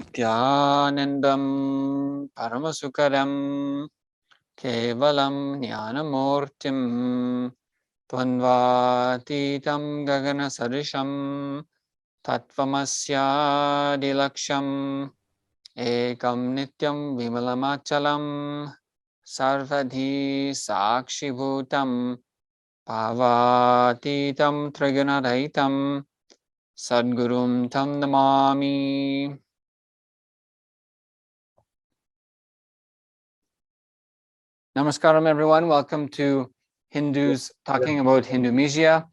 Nityanandam Paramasukaram Kevalam Jnanamurtim Tvanvatitam Gagana Sarisham Tattvamasya Dilaksham Ekam Nityam Vimalamachalam Sarvadhi Sakshibhutam Pavatitam Trigunaraitam Sadgurum Tam Namami. Namaskaram, everyone. Welcome to Hindus talking about Hindumisia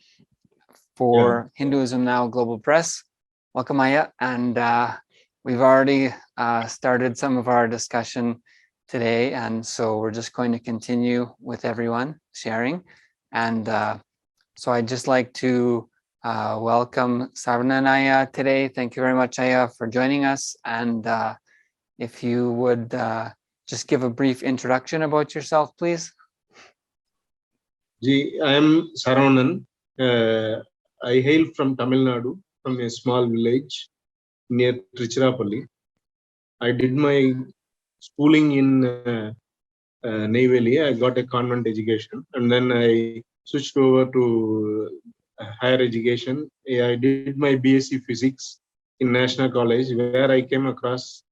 for Hinduism Now Global Press. Welcome, Aya. And we've already started some of our discussion today. And so we're just going to continue with everyone sharing. And so I'd just like to welcome Saravanan Aya today. Thank you very much, Aya, for joining us. And if you would just give a brief introduction about yourself, please. Ji, I am Saravanan. I hail from Tamil Nadu, from a small village near Trichirapalli. I did my schooling in Neyveli. I got a convent education, and then I switched over to higher education. I did my BSc Physics in National College, where I came across,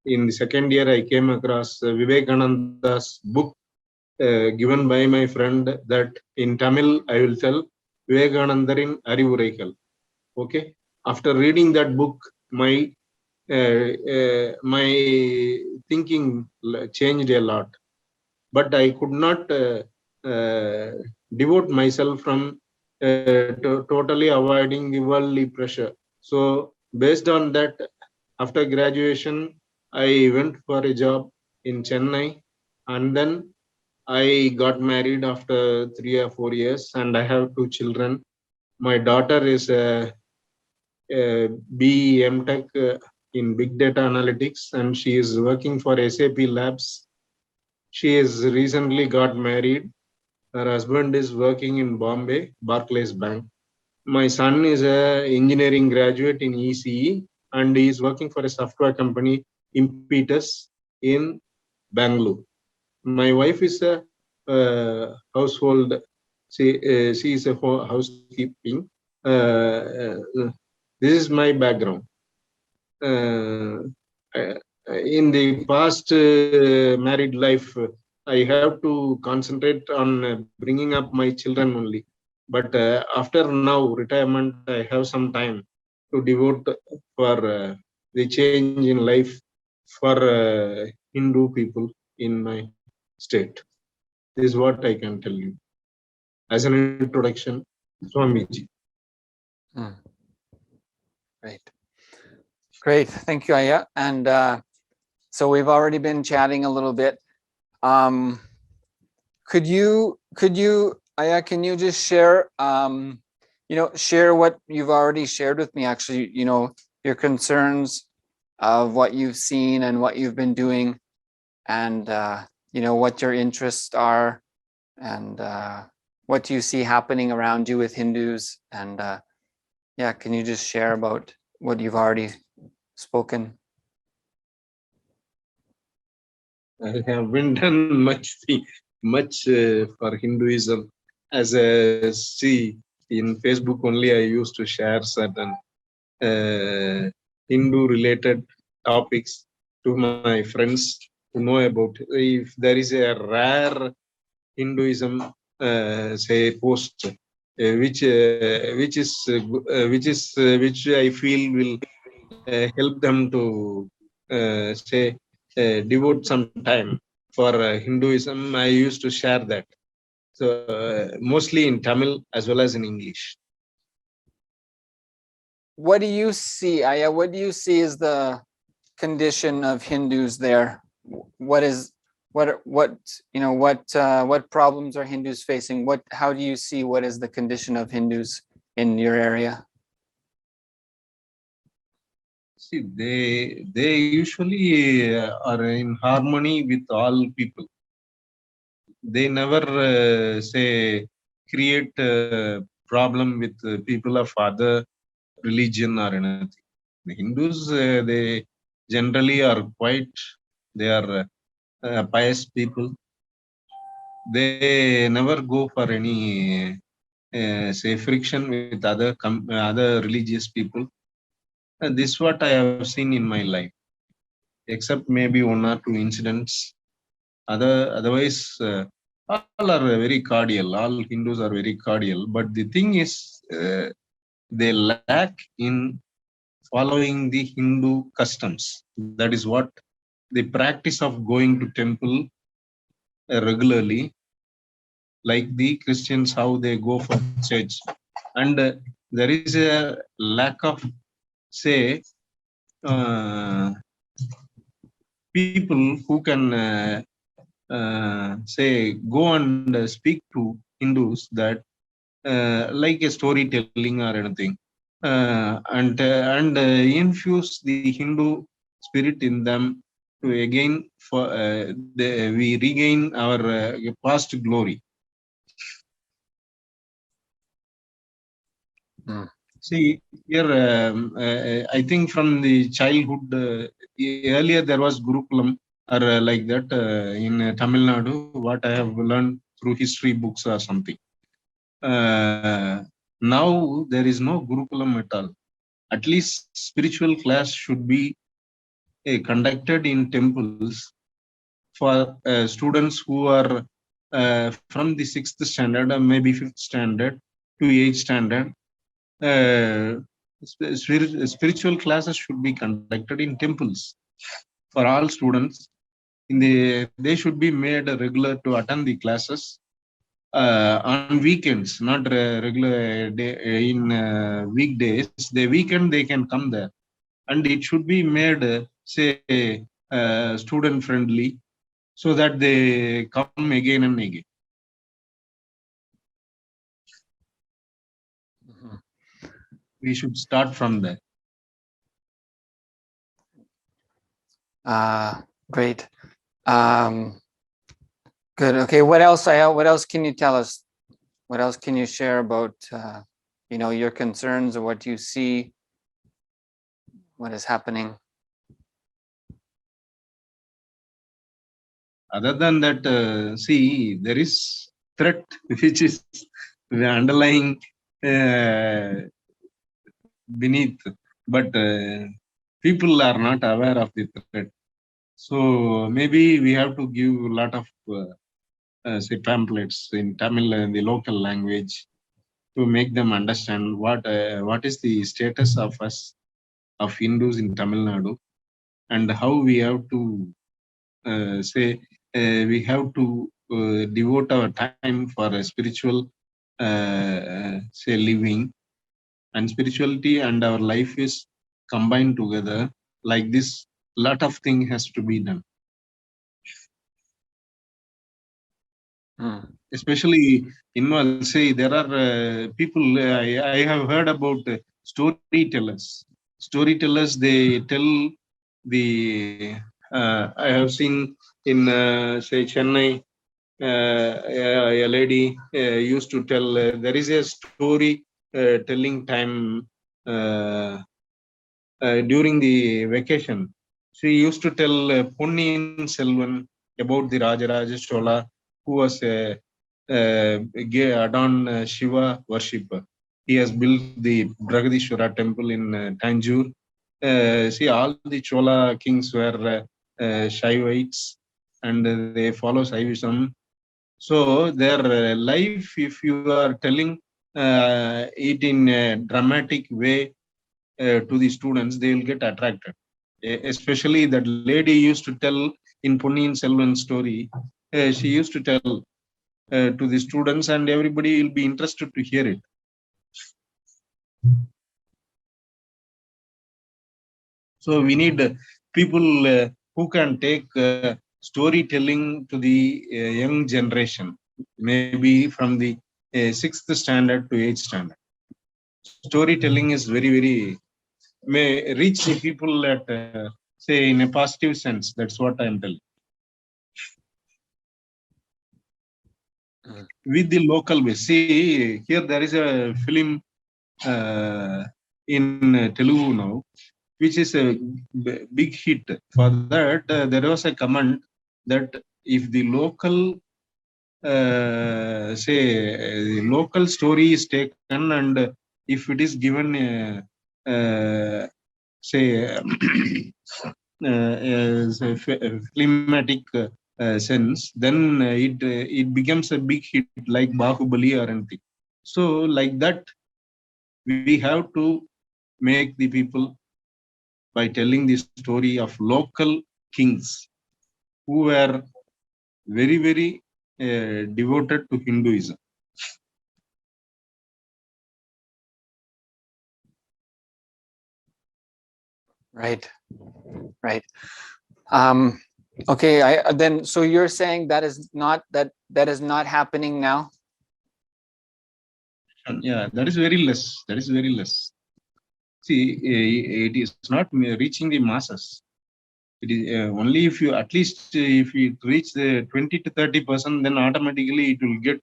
in the second year, I came across Vivekananda's book, given by my friend, that in Tamil I will tell Vivekanandarin Arivuraikal. Okay. After reading that book, my thinking changed a lot, but I could not devote myself from totally avoiding the worldly pressure. So based on that, after graduation, I went for a job in Chennai, and then I got married after 3 or 4 years, and I have 2 children. My daughter is a BE MTech in Big Data Analytics, and she is working for SAP Labs. She has recently got married. Her husband is working in Bombay, Barclays Bank. My son is an engineering graduate in ECE, and he is working for a software company, Impetus, in Bangalore. My wife is a household. She is a housekeeping. This is my background. In the past married life, I have to concentrate on bringing up my children only. But after now retirement, I have some time to devote for the change in life for Hindu people in my state. This is what I can tell you as an introduction, Swamiji. Great, thank you, Aya. And so we've already been chatting a little bit. Could you, Aya, can you just share, share what you've already shared with me? Actually, your concerns of what you've seen and what you've been doing, and what your interests are, and what do you see happening around you with Hindus, and can you just share about what you've already spoken? I haven't done much for Hinduism. As a in Facebook only, I used to share certain Hindu-related topics to my friends to know about. If there is a rare Hinduism, say post, which I feel will help them to devote some time for Hinduism, I used to share that. So mostly in Tamil as well as in English. What do you see, Aya? What do you see as the condition of Hindus there? What problems are Hindus facing? How do you see what is the condition of Hindus in your area? See, they usually are in harmony with all people. They never create a problem with people of other religion or anything. The Hindus, they generally are quite, they are pious people. They never go for any, say, friction with other religious people. And this is what I have seen in my life, except maybe one or two incidents. Otherwise, all are very cordial. All Hindus are very cordial. But the thing is, they lack in following the Hindu customs. That is what the practice of going to temple regularly, like the Christians, how they go for church. And there is a lack of, say, people who can say go and speak to Hindus, that like a storytelling or anything, and infuse the Hindu spirit in them to again we regain our past glory. See here, I think from the childhood, earlier there was Gurukulam or like that in Tamil Nadu. What I have learned through history books or something. Now there is no Gurukulam at all. At least spiritual class should be conducted in temples for students who are from the 6th standard or maybe 5th standard to 8th standard. Spiritual classes should be conducted in temples for all students. They should be made regular to attend the classes on weekends, not regular day, in weekdays. The weekend they can come there, and it should be made say student friendly, so that they come again and again. We should start from there. Great. Good. Okay. What else, Aya? What else can you tell us? What else can you share about, your concerns or what you see? What is happening? Other than that, see, there is threat which is the underlying beneath, but people are not aware of the threat. So maybe we have to give a lot of say pamphlets in Tamil in the local language to make them understand what is the status of us of Hindus in Tamil Nadu, and how we have to say we have to devote our time for a spiritual say living, and spirituality and our life is combined together. Like this, lot of thing has to be done. Especially in say there are people, I have heard about storytellers. Storytellers, they tell the I have seen in say Chennai, a lady used to tell there is a story telling time during the vacation. She used to tell Ponniyin Selvan about the Rajaraja Chola, who was a adorned Shiva worshipper. He has built the Bragadishwara temple in Tanjore. See, all the Chola kings were Shaivites, and they follow Shaivism. So their life, if you are telling it in a dramatic way to the students, they will get attracted. Especially that lady used to tell in Ponniyin Selvan's story, she used to tell to the students, and everybody will be interested to hear it. So we need people who can take storytelling to the young generation, maybe from the 6th standard to 8th standard. Storytelling is very, very, may reach the people at say in a positive sense. That's what I'm telling. With the local way. See, here there is a film in Telugu now. which is a big hit. For that, there was a comment that if the local local story is taken, and if it is given say phlegmatic sense, then it becomes a big hit like Bahubali or anything. So like that, we have to make the people by telling the story of local kings who were very, very devoted to Hinduism. Right. Right. Okay. Then so you're saying that is not happening now? Yeah, that is very less. That is very less. See, it is not reaching the masses. It is only if you at least if you reach the 20 to 30%, then automatically it will get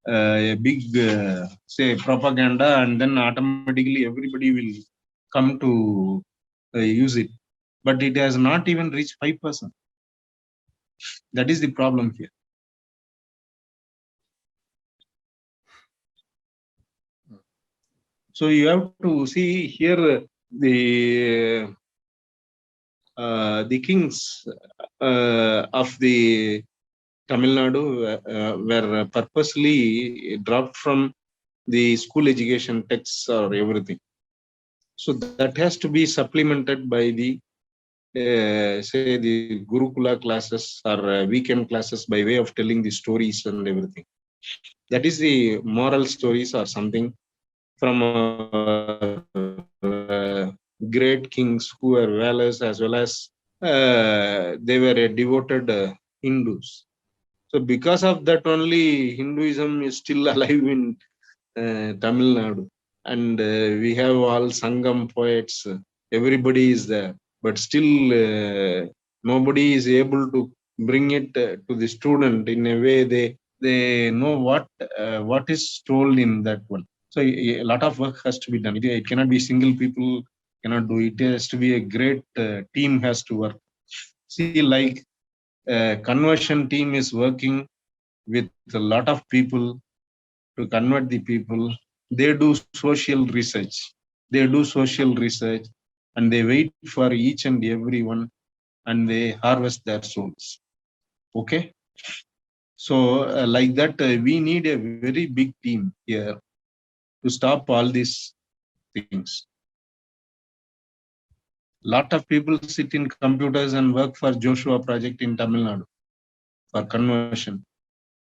a big say propaganda, and then automatically everybody will come to use it. But it has not even reached 5%. That is the problem here. So you have to see here the kings of the Tamil Nadu were purposely dropped from the school education texts or everything. So that has to be supplemented by the say the Gurukula classes or weekend classes by way of telling the stories and everything. That is the moral stories or something from great kings who were valors as well as they were a devoted Hindus. So because of that only Hinduism is still alive in Tamil Nadu. And we have all Sangam poets, everybody is there. But still nobody is able to bring it to the student in a way they know what is told in that one. So a lot of work has to be done. It cannot be single people cannot do it. It has to be a great team has to work. See, like conversion team is working with a lot of people to convert the people. They do social research. They do social research and they wait for each and every one and they harvest their souls. Okay. So like that, we need a very big team here to stop all these things. Lot of people sit in computers and work for Joshua project in Tamil Nadu for conversion.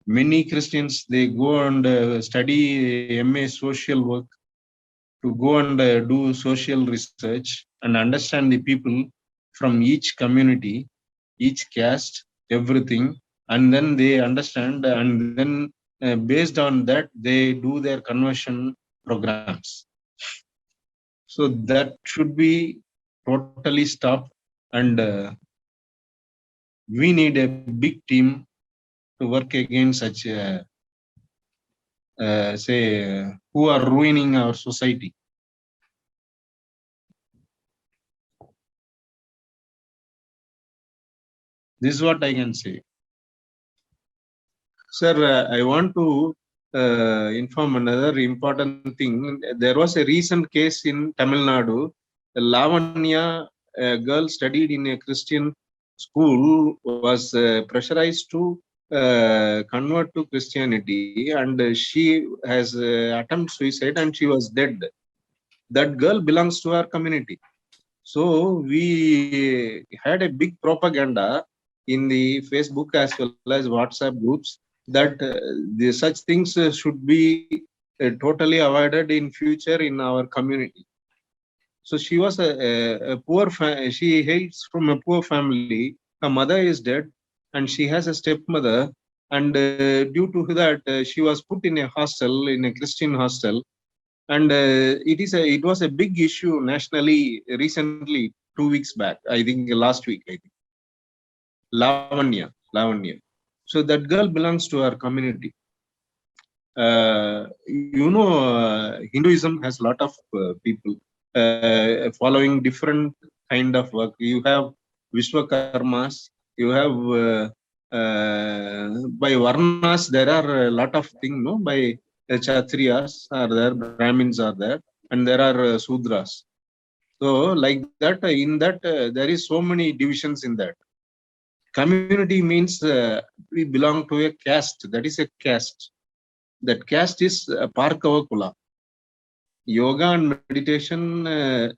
Many Christians, they go and study MA social work to go and do social research and understand the people from each community, each caste, everything, and then they understand, and then based on that, they do their conversion programs. So that should be totally stopped, and we need a big team to work against such, who are ruining our society. This is what I can say. Sir, I want to inform another important thing. There was a recent case in Tamil Nadu. Lavanya, a girl studied in a Christian school, was pressurized to convert to Christianity, and she has attempted suicide and she was dead. That girl belongs to our community. So we had a big propaganda in the Facebook as well as WhatsApp groups that such things should be totally avoided in future in our community. So she was a poor, she hails from a poor family. Her mother is dead and she has a stepmother. And due to that, she was put in a hostel, in a Christian hostel. And it was a big issue nationally recently, 2 weeks back, I think last week, I think. Lavanya. So that girl belongs to our community. Hinduism has a lot of people. following different kind of work. You have Vishwakarmas, you have by Varnas, there are a lot of things, no? By Kshatriyas are there, Brahmins are there, and there are Sudras. So, like that, in that, there is so many divisions in that. Community means we belong to a caste. That is a caste. That caste is Parkava Kula. Yoga and meditation,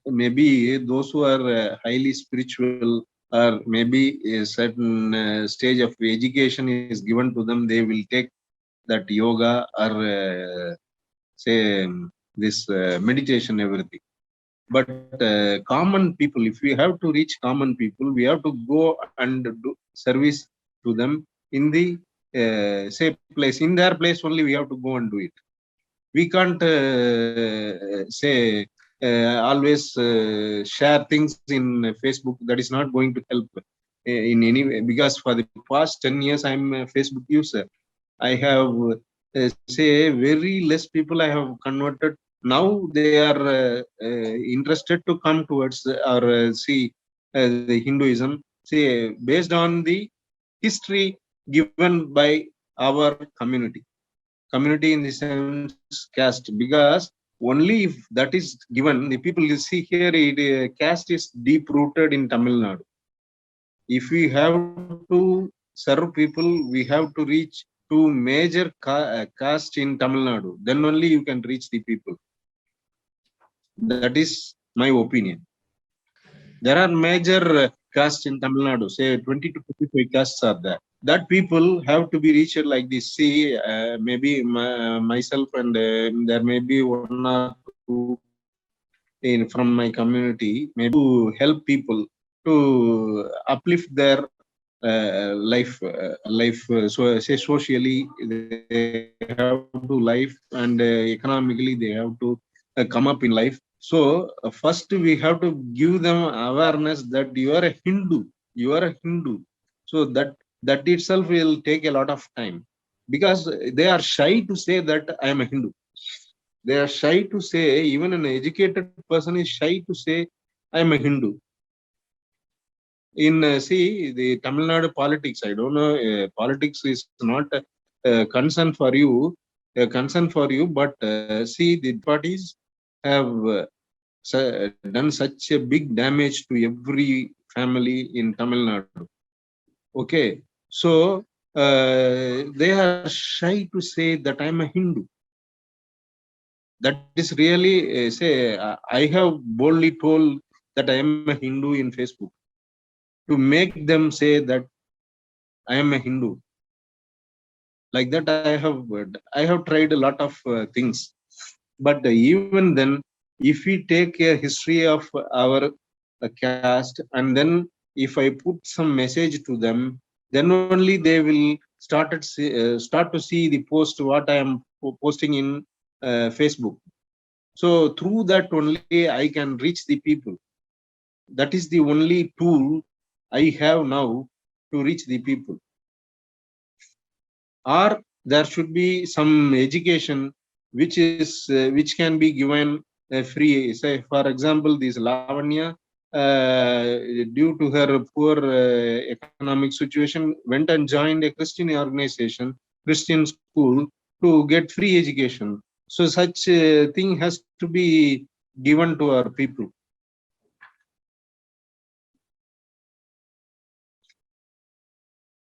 maybe those who are highly spiritual or maybe a certain stage of education is given to them, they will take that yoga or say this meditation, everything. But common people, if we have to reach common people, we have to go and do service to them in the say place. In their place only, we have to go and do it. We can't say always share things in Facebook. That is not going to help in any way, because for the past 10 years I'm a Facebook user. I have say very less people I have converted. Now they are interested to come towards or see the Hinduism, say based on the history given by our community in the sense caste, because only if that is given, the people you see here, caste is deep rooted in Tamil Nadu. If we have to serve people, we have to reach to major caste in Tamil Nadu. Then only you can reach the people. That is my opinion. There are major castes in Tamil Nadu, say 20 to 25 castes are there. That people have to be reached like this. See, maybe myself and there may be one or two from my community, maybe to help people to uplift their life. So say socially they have to life and economically they have to come up in life. So first we have to give them awareness that you are a Hindu. You are a Hindu. So that itself will take a lot of time, because they are shy to say that I am a Hindu. They are shy to say, even an educated person is shy to say I am a Hindu. In see the Tamil Nadu politics, I don't know, politics is not a concern for you, but see the parties have done such a big damage to every family in Tamil Nadu. Okay, so they are shy to say that I am a Hindu. That is really say I have boldly told that I am a Hindu in Facebook to make them say that I am a Hindu. Like that, I have tried a lot of things, but even then, if we take a history of our caste and then if I put some message to them, then only they will start to see the post what I am posting in Facebook. So through that only I can reach the people. That is the only tool I have now to reach the people. Or there should be some education which can be given free. Say for example, this Lavanya, due to her poor economic situation, went and joined a Christian organization, Christian school, to get free education. So such thing has to be given to our people.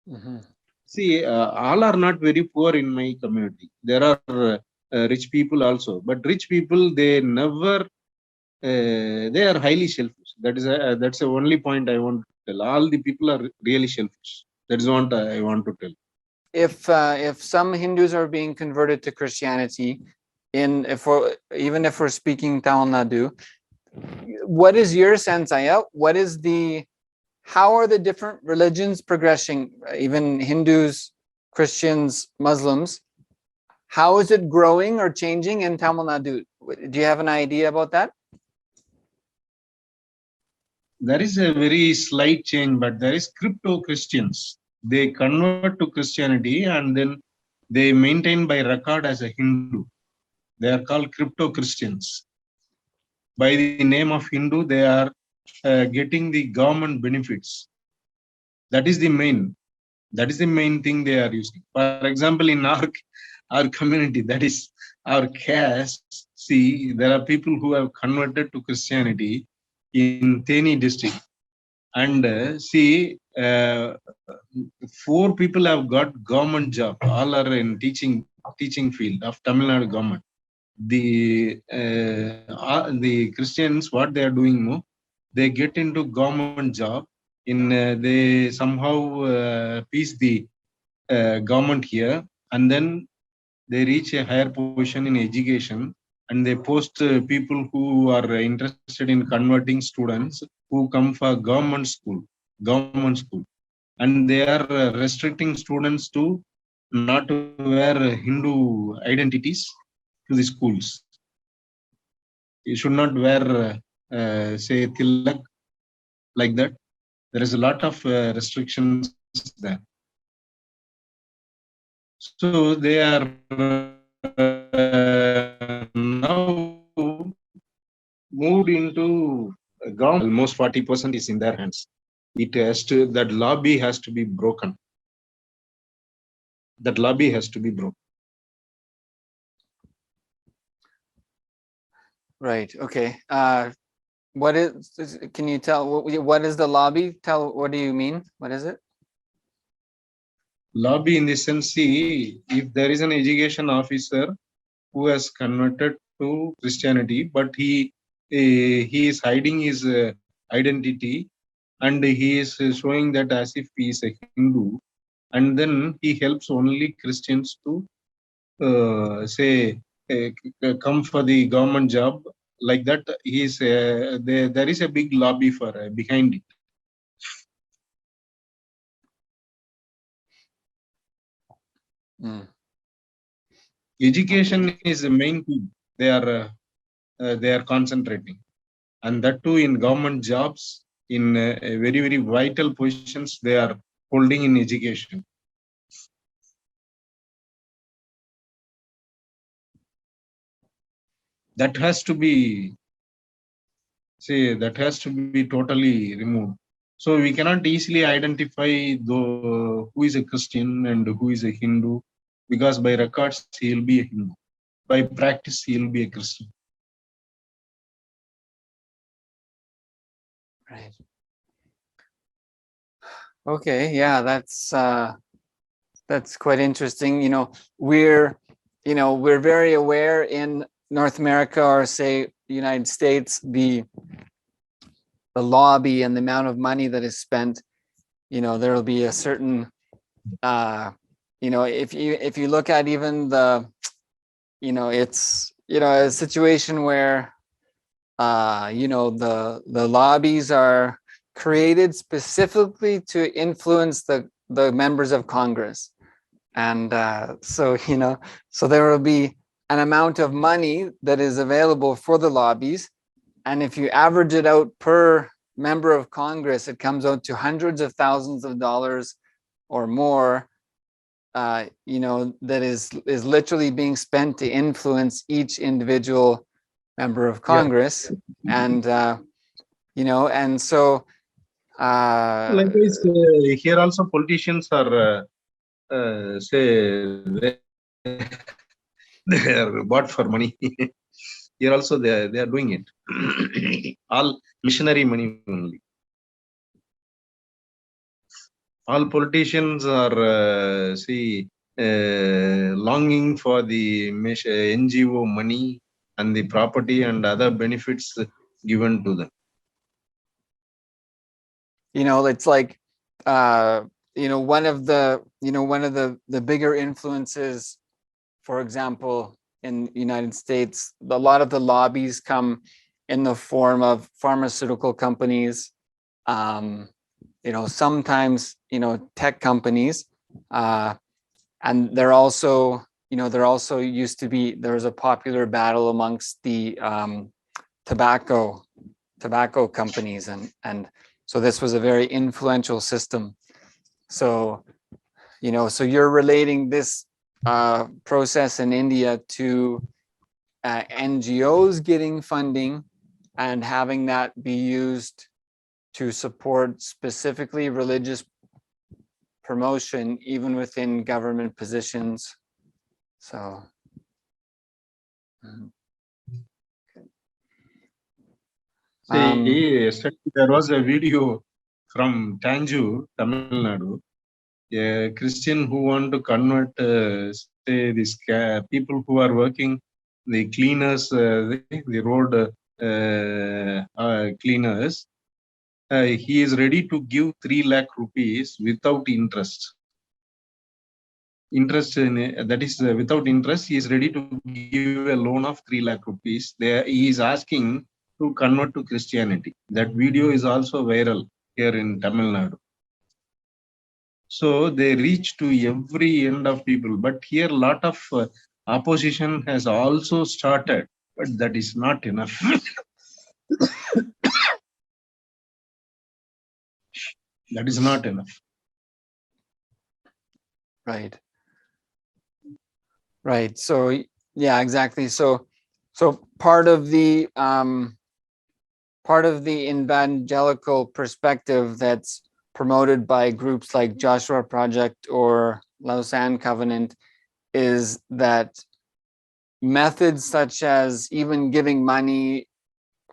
Mm-hmm. See, all are not very poor in my community. There are rich people also, but rich people, they never, they are highly selfish. That's the only point I want to tell. All the people are really selfish. That's what I want to tell. If some Hindus are being converted to Christianity, even if we're speaking Tamil Nadu, what is your sense, Aya? How are the different religions progressing? Even Hindus, Christians, Muslims. How is it growing or changing in Tamil Nadu? Do you have an idea about that? There is a very slight change, but there is crypto Christians. They convert to Christianity and then they maintain by record as a Hindu. They are called crypto Christians. by the name of Hindu, they are getting the government benefits. That is the main. That is the main thing they are using. For example, in our community, that is our caste. See, there are people who have converted to Christianity in Theni district, and four people have got government job. All are in teaching field of Tamil Nadu government. The Christians, what they are doing, no, they get into government job. They somehow piece the government here, and then they reach a higher position in education, and they post people who are interested in converting students who come for government school, and they are restricting students to not to wear Hindu identities to the schools. You should not wear, say, tilak like that. There is a lot of restrictions there. So they are now moved into government. Almost 40% is in their hands. That lobby has to be broken. That lobby has to be broken. Right. Okay. Can you tell what is the lobby? What do you mean? What is it? Lobby in the sense, see, if there is an education officer who has converted to Christianity, but he is hiding his identity, and he is showing that as if he is a Hindu, and then he helps only Christians to come for the government job. Like that, there is a big lobby for behind it. Mm. Education is the main thing they are concentrating, and that too in government jobs, in very, very vital positions they are holding in education. That has to be totally removed. So we cannot easily identify who is a Christian and who is a Hindu, because by records he will be a Hindu, by practice he will be a Christian. Right. Okay. Yeah, that's quite interesting. We're very aware in North America, or say United States, the lobby and the amount of money that is spent. There will be a certain if you look at even it's a situation where the lobbies are created specifically to influence the members of Congress. And so there will be an amount of money that is available for the lobbies. And if you average it out per member of Congress, it comes out to hundreds of thousands of dollars or more, that is literally being spent to influence each individual member of Congress. Yeah. And, and so. Likewise, here also politicians are they are bought for money. Here also they are doing it. All missionary money only. All politicians are longing for the NGO money and the property and other benefits given to them. It's like one of the bigger influences, for example, in the United States, a lot of the lobbies come in the form of pharmaceutical companies, sometimes tech companies, and there also used to be, there was a popular battle amongst the tobacco companies, and so this was a very influential system. So so you're relating this process in India to NGOs getting funding and having that be used to support specifically religious promotion, even within government positions. So, see, yesterday there was a video from Tanjore, Tamil Nadu. A Christian who want to convert, say, these people who are working, the cleaners, the road cleaners, he is ready to give 3 lakh rupees without interest. Interest that is without interest, he is ready to give a loan of 3 lakh rupees. There, he is asking to convert to Christianity. That video is also viral here in Tamil Nadu. So they reach to every end of people. But here, a lot of opposition has also started, but that is not enough. That is not enough. right. Right. So yeah, exactly. So part of the evangelical perspective that's promoted by groups like Joshua Project or Lausanne Covenant is that methods such as even giving money,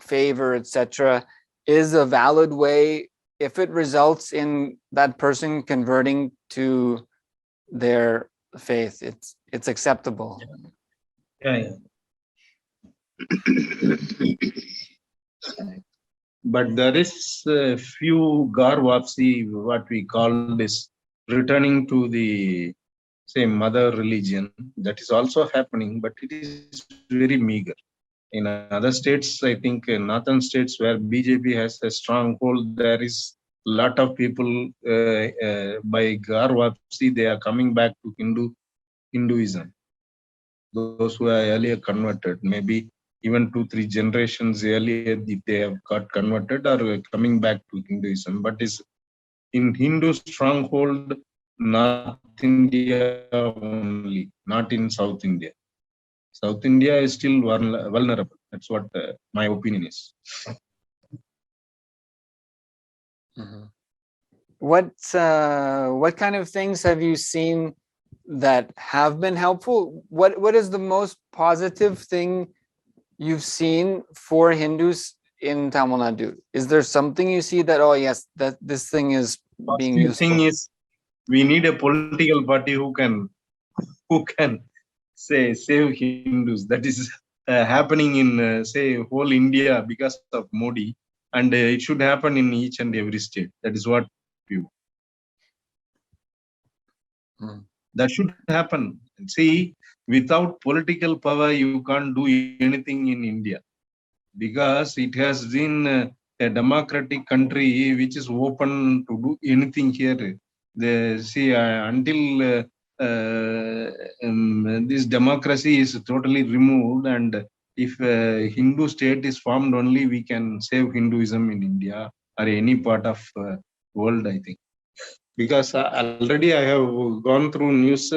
favor, etc., is a valid way if it results in that person converting to their faith. It's acceptable. Yeah. But there is a few Garwapsi, what we call this, returning to the same mother religion. That is also happening, but it is very meager. In other states, I think in northern states where BJP has a strong hold, there is a lot of people by Garwapsi, they are coming back to Hinduism. Those who are earlier converted, maybe even 2-3 generations earlier, they have got converted or coming back to Hinduism. But is in Hindu stronghold, North India only, not in South India. South India is still vulnerable. That's what my opinion is. What kind of things have you seen that have been helpful? What is the most positive thing you've seen for Hindus in Tamil Nadu? Is there something you see that, oh yes, that this thing is being The useful? thing is, we need a political party who can say save Hindus. That is happening in say whole India because of Modi, and it should happen in each and every state. That is what we want. That should happen. See, without political power, you can't do anything in India because it has been a democratic country which is open to do anything here. Until this democracy is totally removed, and if Hindu state is formed, only we can save Hinduism in India or any part of world, I think. Because already I have gone through news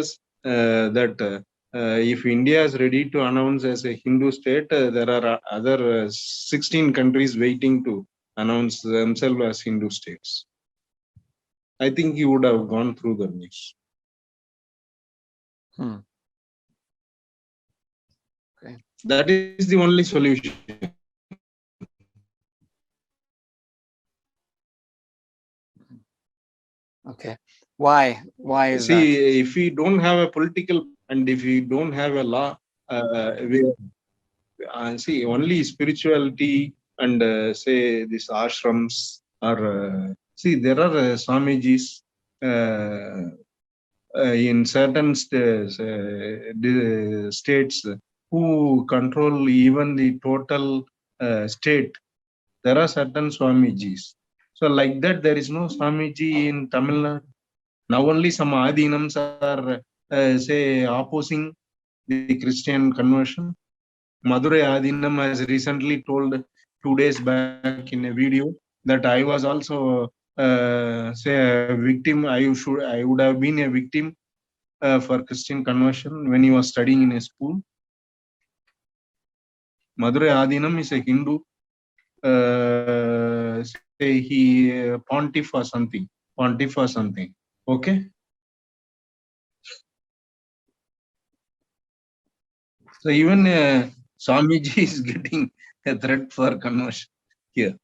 that if India is ready to announce as a Hindu state, there are other 16 countries waiting to announce themselves as Hindu states. I think you would have gone through the news. Okay. That is the only solution. Okay. Why? Why is that? See, if we don't have a political and if we don't have a law, see, only spirituality and say these ashrams are. See, there are Swamijis in certain states who control even the total state. There are certain Swamijis. So, like that, there is no Swamiji in Tamil Nadu. Now, only some Adinams are, say, opposing the Christian conversion. Madurai Adinam has recently told 2 days back in a video that I was also say a victim. I would have been a victim for Christian conversion when he was studying in a school. Madurai Adinam is a Hindu say he pontiff or something. Okay. So even Swamiji is getting a threat for conversion here.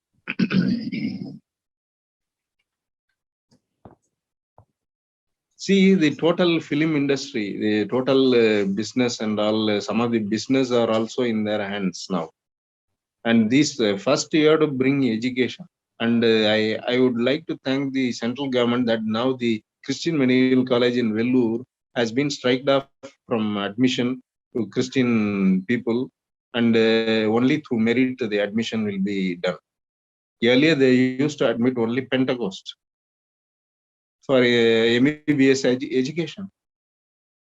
See the total film industry, the total business and all. Some of the business are also in their hands now. And this first you have to bring education. And I would like to thank the central government that now the Christian Medical College in Vellore has been striked off from admission to Christian people, and only through merit the admission will be done. Earlier they used to admit only Pentecost for MBBS education.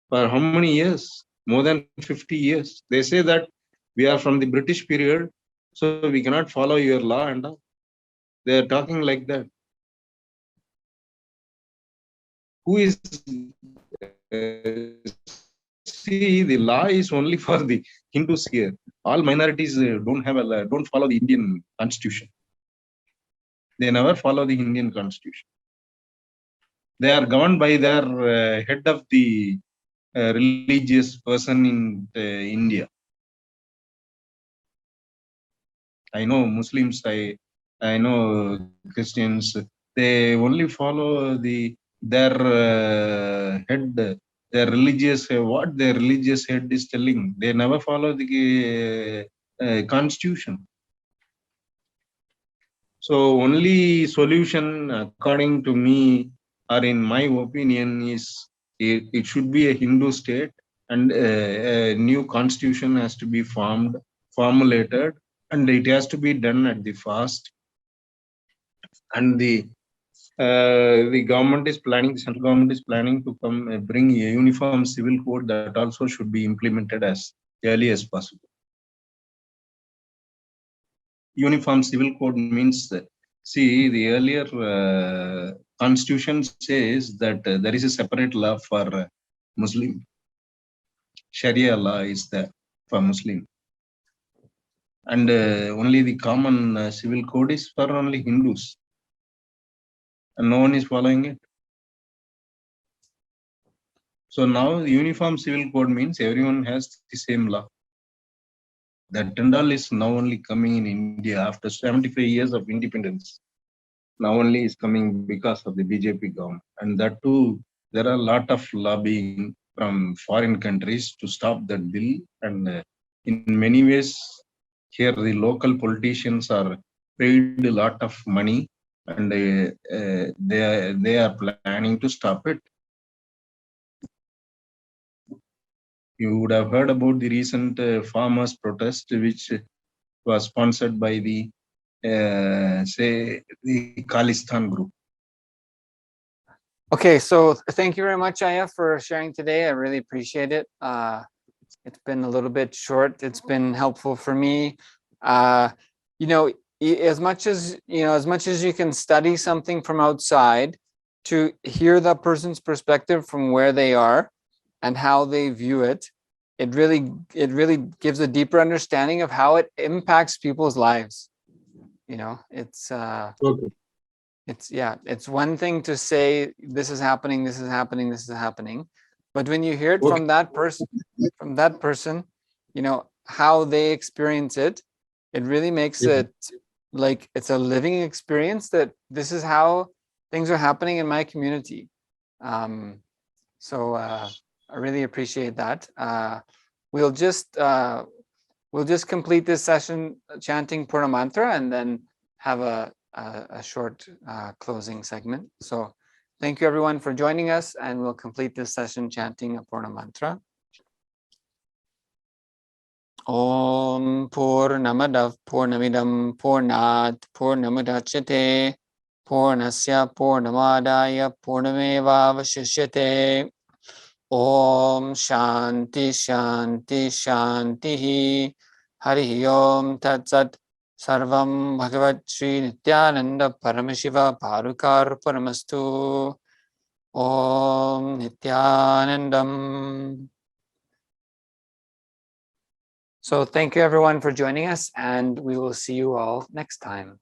For how many years? More than 50 years. They say that we are from the British period, so we cannot follow your law and all. They are talking like that. Who is see, the law is only for the Hindus here. All minorities don't follow the Indian constitution. They never follow the Indian constitution. They are governed by their head of the religious person in India. I know Muslims, I know Christians. They only follow their head, their religious what their religious head is telling. They never follow the constitution. So only solution, according to me, or in my opinion, is it should be a Hindu state, and a new constitution has to be formulated, and it has to be done at the fast. And the government is planning, the central government is planning to bring a uniform civil code that also should be implemented as early as possible. Uniform civil code means that, see, the earlier constitution says that there is a separate law for Muslim. Sharia law is there for Muslim. And only the common civil code is for only Hindus. And no one is following it. So now the uniform civil code means everyone has the same law. That and all is now only coming in India after 75 years of independence. Now only is coming because of the BJP government. And that too, there are a lot of lobbying from foreign countries to stop that bill. And in many ways, here the local politicians are paid a lot of money, and they are planning to stop it. You would have heard about the recent farmers' protest, which was sponsored by the the Khalistan group. Okay, so thank you very much, Aya, for sharing today. I really appreciate it. It's been a little bit short. It's been helpful for me. As much as you can study something from outside, to hear that person's perspective from where they are and how they view it, it really gives a deeper understanding of how it impacts people's lives. It's Okay. it's one thing to say this is happening, but when you hear it from that person, how they experience it, it really makes it like it's a living experience, that this is how things are happening in my community. So I really appreciate that. We'll just complete this session chanting Purna Mantra and then have a short closing segment. So thank you everyone for joining us, and we'll complete this session chanting a Purna Mantra. Om Purnamadav Purnamidam Purnat Purnamudachyate Purnasya Purnamadaya Purnamevavashishyate. Om Shanti Shanti Shanti. Hari Om Tat Sat. Sarvam Bhagavat Shri Nithyananda Paramashiva Parukar Paramastu. Om Nithyanandam. So thank you everyone for joining us, and we will see you all next time.